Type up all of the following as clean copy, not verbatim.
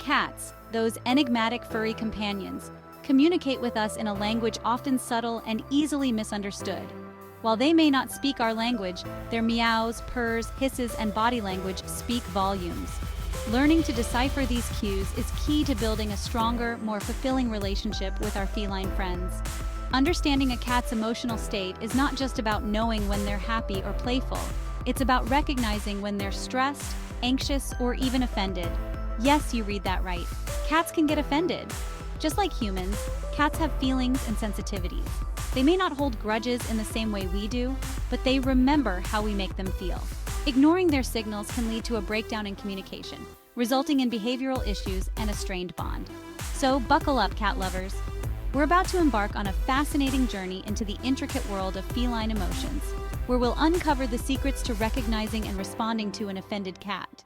Cats, those enigmatic furry companions, communicate with us in a language often subtle and easily misunderstood. While they may not speak our language, their meows, purrs, hisses, and body language speak volumes. Learning to decipher these cues is key to building a stronger, more fulfilling relationship with our feline friends. Understanding a cat's emotional state is not just about knowing when they're happy or playful. It's about recognizing when they're stressed, anxious, or even offended. Yes, you read that right. Cats can get offended. Just like humans, cats have feelings and sensitivities. They may not hold grudges in the same way we do, but they remember how we make them feel. Ignoring their signals can lead to a breakdown in communication, resulting in behavioral issues and a strained bond. So buckle up, cat lovers. We're about to embark on a fascinating journey into the intricate world of feline emotions, where we'll uncover the secrets to recognizing and responding to an offended cat.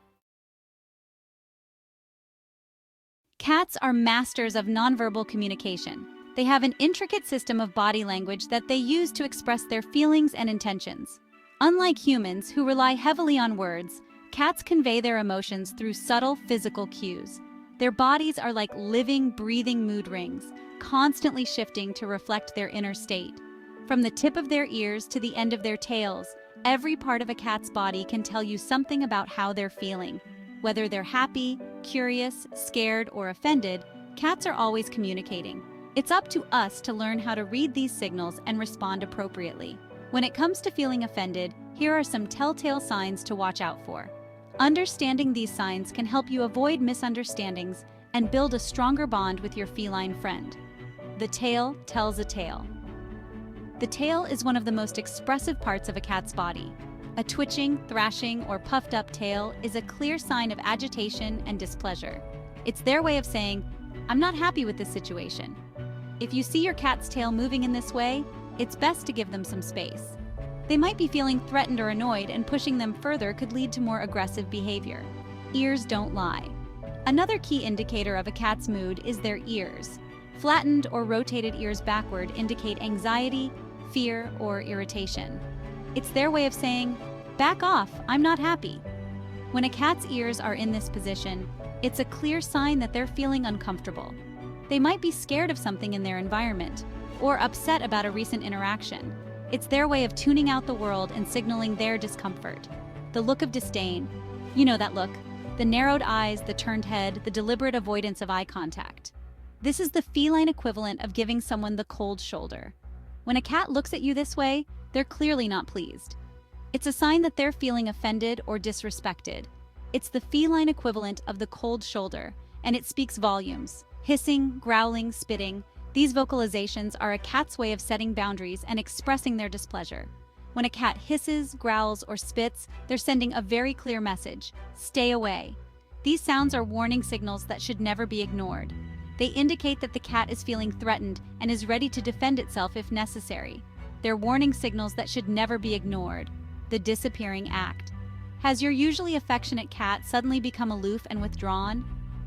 Cats are masters of nonverbal communication. They have an intricate system of body language that they use to express their feelings and intentions. Unlike humans, who rely heavily on words, cats convey their emotions through subtle physical cues. Their bodies are like living, breathing mood rings, constantly shifting to reflect their inner state. From the tip of their ears to the end of their tails, every part of a cat's body can tell you something about how they're feeling. Whether they're happy, curious, scared, or offended, cats are always communicating. It's up to us to learn how to read these signals and respond appropriately. When it comes to feeling offended, here are some telltale signs to watch out for. Understanding these signs can help you avoid misunderstandings and build a stronger bond with your feline friend. The tail tells a tale. The tail is one of the most expressive parts of a cat's body. A twitching, thrashing, or puffed-up tail is a clear sign of agitation and displeasure. It's their way of saying, "I'm not happy with this situation." If you see your cat's tail moving in this way, it's best to give them some space. They might be feeling threatened or annoyed, and pushing them further could lead to more aggressive behavior. Ears don't lie. Another key indicator of a cat's mood is their ears. Flattened or rotated ears backward indicate anxiety, fear, or irritation. It's their way of saying, "Back off, I'm not happy." When a cat's ears are in this position, it's a clear sign that they're feeling uncomfortable. They might be scared of something in their environment, or upset about a recent interaction. It's their way of tuning out the world and signaling their discomfort. The look of disdain. You know that look. The narrowed eyes, the turned head, the deliberate avoidance of eye contact. This is the feline equivalent of giving someone the cold shoulder. When a cat looks at you this way, they're clearly not pleased. It's a sign that they're feeling offended or disrespected. It's the feline equivalent of the cold shoulder, and it speaks volumes. Hissing, growling, spitting. These vocalizations are a cat's way of setting boundaries and expressing their displeasure. When a cat hisses, growls, or spits, they're sending a very clear message: stay away. These sounds are warning signals that should never be ignored. They indicate that the cat is feeling threatened and is ready to defend itself if necessary. They're warning signals that should never be ignored. The disappearing act. Has your usually affectionate cat suddenly become aloof and withdrawn?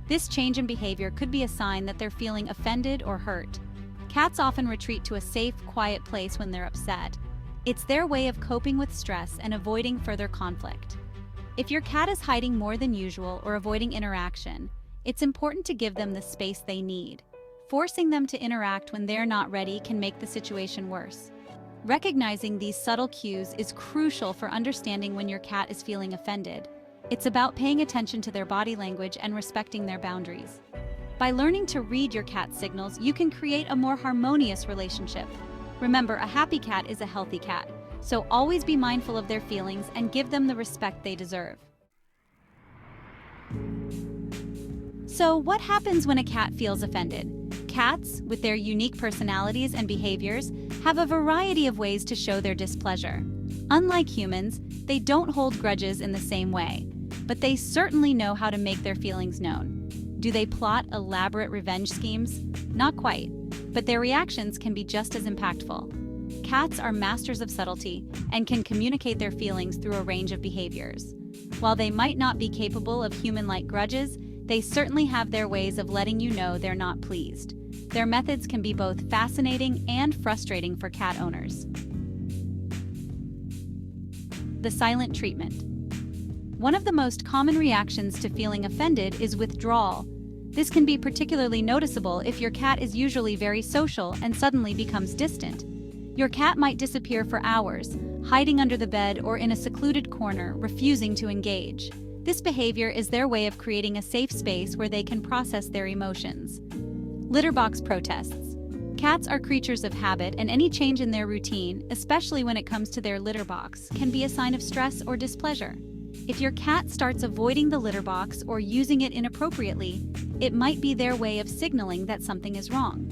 This change in behavior could be a sign that they're feeling offended or hurt. Cats often retreat to a safe, quiet place when they're upset. It's their way of coping with stress and avoiding further conflict. If your cat is hiding more than usual or avoiding interaction, it's important to give them the space they need. Forcing them to interact when they're not ready can make the situation worse. Recognizing these subtle cues is crucial for understanding when your cat is feeling offended. It's about paying attention to their body language and respecting their boundaries. By learning to read your cat's signals, you can create a more harmonious relationship. Remember, a happy cat is a healthy cat, so always be mindful of their feelings and give them the respect they deserve. So, what happens when a cat feels offended? Cats, with their unique personalities and behaviors, have a variety of ways to show their displeasure. Unlike humans, they don't hold grudges in the same way, but they certainly know how to make their feelings known. Do they plot elaborate revenge schemes? Not quite, but their reactions can be just as impactful. Cats are masters of subtlety and can communicate their feelings through a range of behaviors. While they might not be capable of human-like grudges, they certainly have their ways of letting you know they're not pleased. Their methods can be both fascinating and frustrating for cat owners. The silent treatment. One of the most common reactions to feeling offended is withdrawal. This can be particularly noticeable if your cat is usually very social and suddenly becomes distant. Your cat might disappear for hours, hiding under the bed or in a secluded corner, refusing to engage. This behavior is their way of creating a safe space where they can process their emotions. Litter box protests. Cats are creatures of habit, and any change in their routine, especially when it comes to their litter box, can be a sign of stress or displeasure. If your cat starts avoiding the litter box or using it inappropriately, it might be their way of signaling that something is wrong.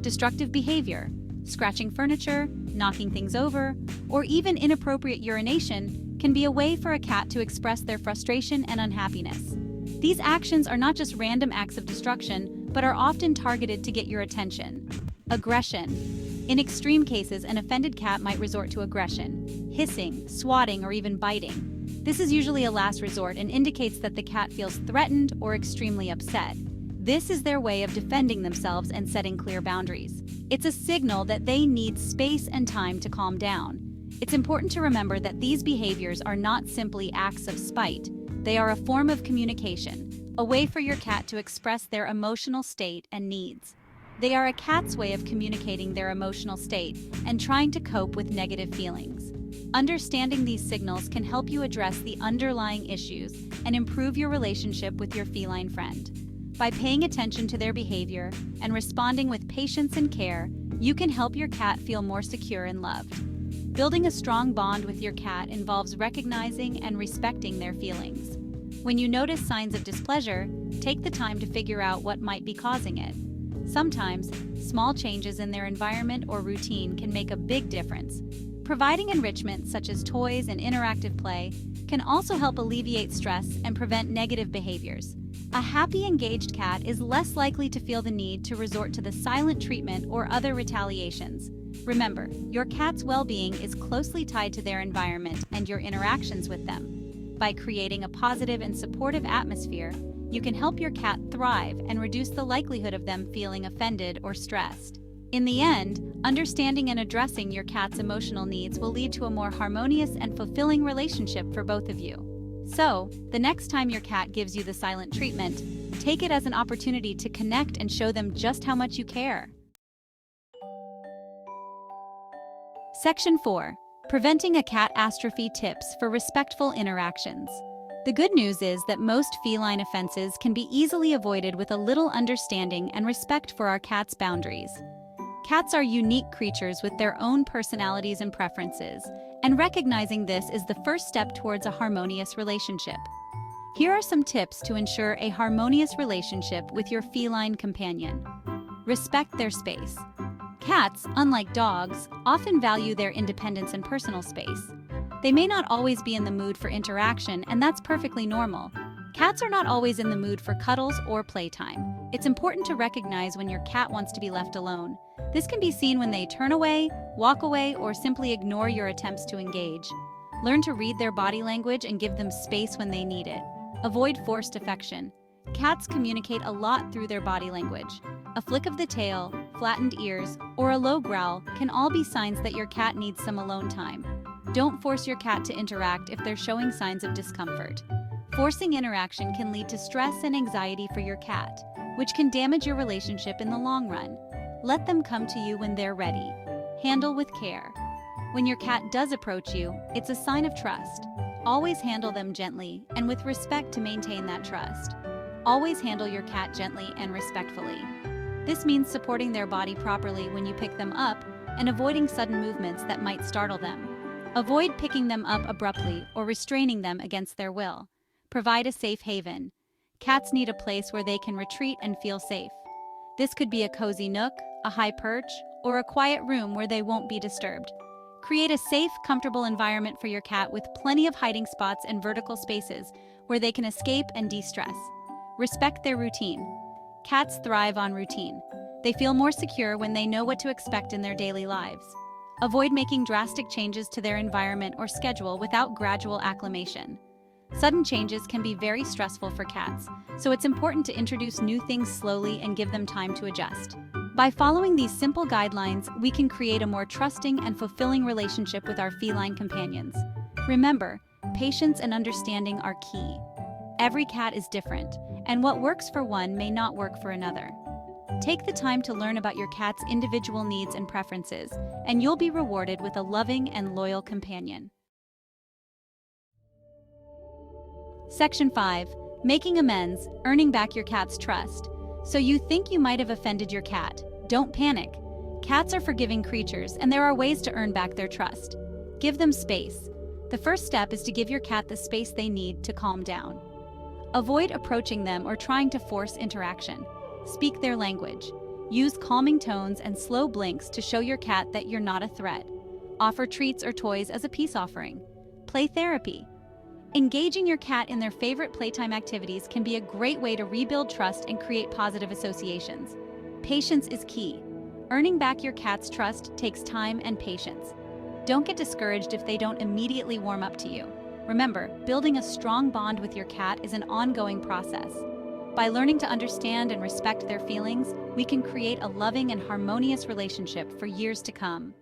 Destructive behavior, scratching furniture, knocking things over, or even inappropriate urination can be a way for a cat to express their frustration and unhappiness. These actions are not just random acts of destruction, but are often targeted to get your attention. Aggression. In extreme cases, an offended cat might resort to aggression, hissing, swatting, or even biting. This is usually a last resort and indicates that the cat feels threatened or extremely upset. This is their way of defending themselves and setting clear boundaries. It's a signal that they need space and time to calm down. It's important to remember that these behaviors are not simply acts of spite. They are a form of communication, a way for your cat to express their emotional state and needs. They are a cat's way of communicating their emotional state and trying to cope with negative feelings. Understanding these signals can help you address the underlying issues and improve your relationship with your feline friend. By paying attention to their behavior and responding with patience and care, you can help your cat feel more secure and loved. Building a strong bond with your cat involves recognizing and respecting their feelings. When you notice signs of displeasure, take the time to figure out what might be causing it. Sometimes, small changes in their environment or routine can make a big difference. Providing enrichment such as toys and interactive play can also help alleviate stress and prevent negative behaviors. A happy, engaged cat is less likely to feel the need to resort to the silent treatment or other retaliations. Remember, your cat's well-being is closely tied to their environment and your interactions with them. By creating a positive and supportive atmosphere, you can help your cat thrive and reduce the likelihood of them feeling offended or stressed. In the end, understanding and addressing your cat's emotional needs will lead to a more harmonious and fulfilling relationship for both of you. So, the next time your cat gives you the silent treatment, take it as an opportunity to connect and show them just how much you care. Section 4. Preventing a catastrophe tips for respectful interactions. The good news is that most feline offenses can be easily avoided with a little understanding and respect for our cat's boundaries. Cats are unique creatures with their own personalities and preferences, and recognizing this is the first step towards a harmonious relationship. Here are some tips to ensure a harmonious relationship with your feline companion. Respect their space. Cats, unlike dogs, often value their independence and personal space. They may not always be in the mood for interaction, and that's perfectly normal. Cats are not always in the mood for cuddles or playtime. It's important to recognize when your cat wants to be left alone. This can be seen when they turn away, walk away, or simply ignore your attempts to engage. Learn to read their body language and give them space when they need it. Avoid forced affection. Cats communicate a lot through their body language. A flick of the tail, flattened ears, or a low growl can all be signs that your cat needs some alone time. Don't force your cat to interact if they're showing signs of discomfort. Forcing interaction can lead to stress and anxiety for your cat, which can damage your relationship in the long run. Let them come to you when they're ready. Handle with care. When your cat does approach you, it's a sign of trust. Always handle them gently and with respect to maintain that trust. Always handle your cat gently and respectfully. This means supporting their body properly when you pick them up and avoiding sudden movements that might startle them. Avoid picking them up abruptly or restraining them against their will. Provide a safe haven. Cats need a place where they can retreat and feel safe. This could be a cozy nook, a high perch, or a quiet room where they won't be disturbed. Create a safe, comfortable environment for your cat with plenty of hiding spots and vertical spaces where they can escape and de-stress. Respect their routine. Cats thrive on routine. They feel more secure when they know what to expect in their daily lives. Avoid making drastic changes to their environment or schedule without gradual acclimation. Sudden changes can be very stressful for cats, so it's important to introduce new things slowly and give them time to adjust. By following these simple guidelines, we can create a more trusting and fulfilling relationship with our feline companions. Remember, patience and understanding are key. Every cat is different, and what works for one may not work for another. Take the time to learn about your cat's individual needs and preferences, and you'll be rewarded with a loving and loyal companion. Section 5. Making amends, earning back your cat's trust. So you think you might have offended your cat. Don't panic. Cats are forgiving creatures, and there are ways to earn back their trust. Give them space. The first step is to give your cat the space they need to calm down. Avoid approaching them or trying to force interaction. Speak their language. Use calming tones and slow blinks to show your cat that you're not a threat. Offer treats or toys as a peace offering. Play therapy. Engaging your cat in their favorite playtime activities can be a great way to rebuild trust and create positive associations. Patience is key. Earning back your cat's trust takes time and patience. Don't get discouraged if they don't immediately warm up to you. Remember, building a strong bond with your cat is an ongoing process. By learning to understand and respect their feelings, we can create a loving and harmonious relationship for years to come.